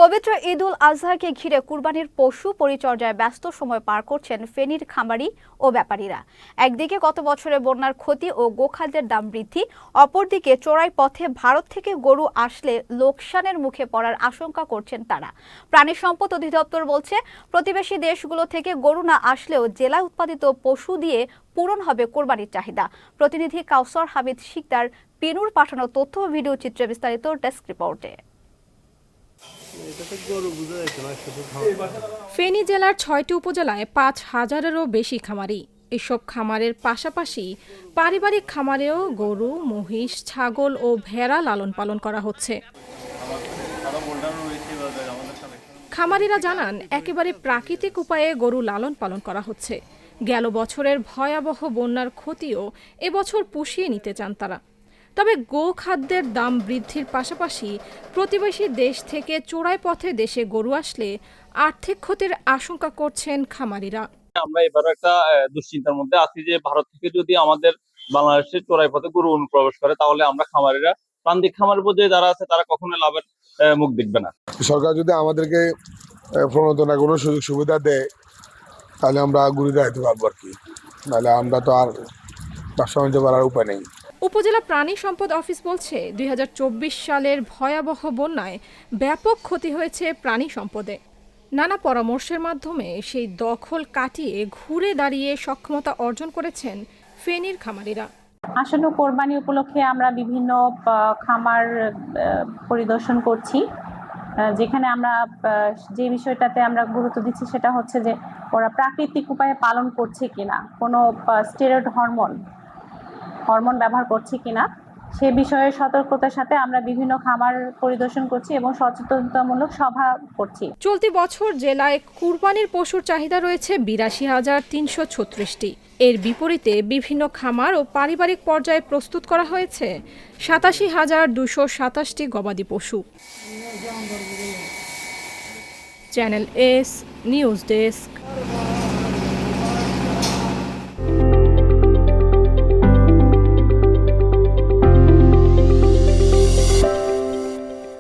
পবিত্র ঈদুল আজহাকে ঘিরে কুরবানির পশু পরিচর্যায় ব্যস্ত সময় পার করছেন ফেনীর খামারি ও ব্যাপারীরা। একদিকে গত বছরে বন্যার ক্ষতি ও গোখাদ্যের দাম বৃদ্ধি, অপরদিকে চোরাই পথে ভারত থেকে গরু আসলে লোকসানের মুখে পড়ার আশঙ্কা করছেন তারা। প্রাণী সম্পদ অধিদপ্তর বলছে, প্রতিবেশী দেশগুলো থেকে গরু না আসলেও জেলায় উৎপাদিত পশু দিয়ে পূরণ হবে কোরবানির চাহিদা। প্রতিনিধি কাউসার হামিদ শিকদার পিনুর পাঠানো তথ্য ও ভিডিও চিত্রে বিস্তারিত ডেস্ক রিপোর্টে। ফেনী জেলার ৬টি উপজেলায় ৫,০০০-এরও বেশি খামারি। এসব খামারের পাশাপাশি পারিবারিক খামারেও গরু, মহিষ, ছাগল ও ভেড়া লালন পালন করা হচ্ছে। খামারিরা জানান, একেবারে প্রাকৃতিক উপায়ে গরু লালন পালন করা হচ্ছে। গেল বছরের ভয়াবহ বন্যার ক্ষতিও এবছর পুষিয়ে নিতে চান তারা। তবে গোখাদ্যের দাম বৃদ্ধির পাশাপাশি প্রতিবেশী দেশ থেকে চোরাই পথে দেশে গরু আসলে আর্থিক ক্ষতির আশঙ্কা করছেন খামারিরা। আমরা এবার একটা দুশ্চিন্তার মধ্যে আছি যে ভারত থেকে যদি আমাদের বাংলাদেশের চোরাই পথে গরু অনুপ্রবেশ করে, তাহলে আমরা খামারিরা, প্রান্তিক খামারের পর্যায়ে যারা আছে, তারা কখনোই লাভের মুখ দেখবে না। সরকার যদি আমাদেরকে প্রণোদনা কোনো সুযোগ সুবিধা দেয়, তাহলে আমরা গরু রাখতে পারবো আর কি, নাহলে আমরা তো আর ব্যবসা বাণিজ্য করার উপায় নেই। উপজেলা প্রাণী সম্পদ অফিস বলছে, ২০২৪ সালের ভয়াবহ বন্যায় ব্যাপক ক্ষতি হয়েছে প্রাণী সম্পদে। নানা পরামর্শের মাধ্যমে সেই দখল কাটিয়ে ঘুরে দাঁড়িয়ে সক্ষমতা অর্জন করেছেন ফেনীর খামারিরা। আসন্ন কোরবানি উপলক্ষে আমরা বিভিন্ন খামার পরিদর্শন করছি, যেখানে আমরা যে বিষয়টাতে আমরা গুরুত্ব দিচ্ছি সেটা হচ্ছে যে ওরা প্রাকৃতিক উপায়ে পালন করছে কিনা, কোনো স্টেরয়েড হরমোন ব্যবহার করছে কিনা সে বিষয়ে সতর্কতার সাথে আমরা বিভিন্ন খামার পরিদর্শন করছি এবং সচেতনতামূলক সভা করছি। চলতি বছর জেলায় কুরবানির পশুর চাহিদা রয়েছে ৮২,৩৩৬টি। এর বিপরীতে বিভিন্ন খামার ও পারিবারিক পর্যায়ে প্রস্তুত করা হয়েছে ৮৭,২২৭টি গবাদি পশু। Channel S news desk.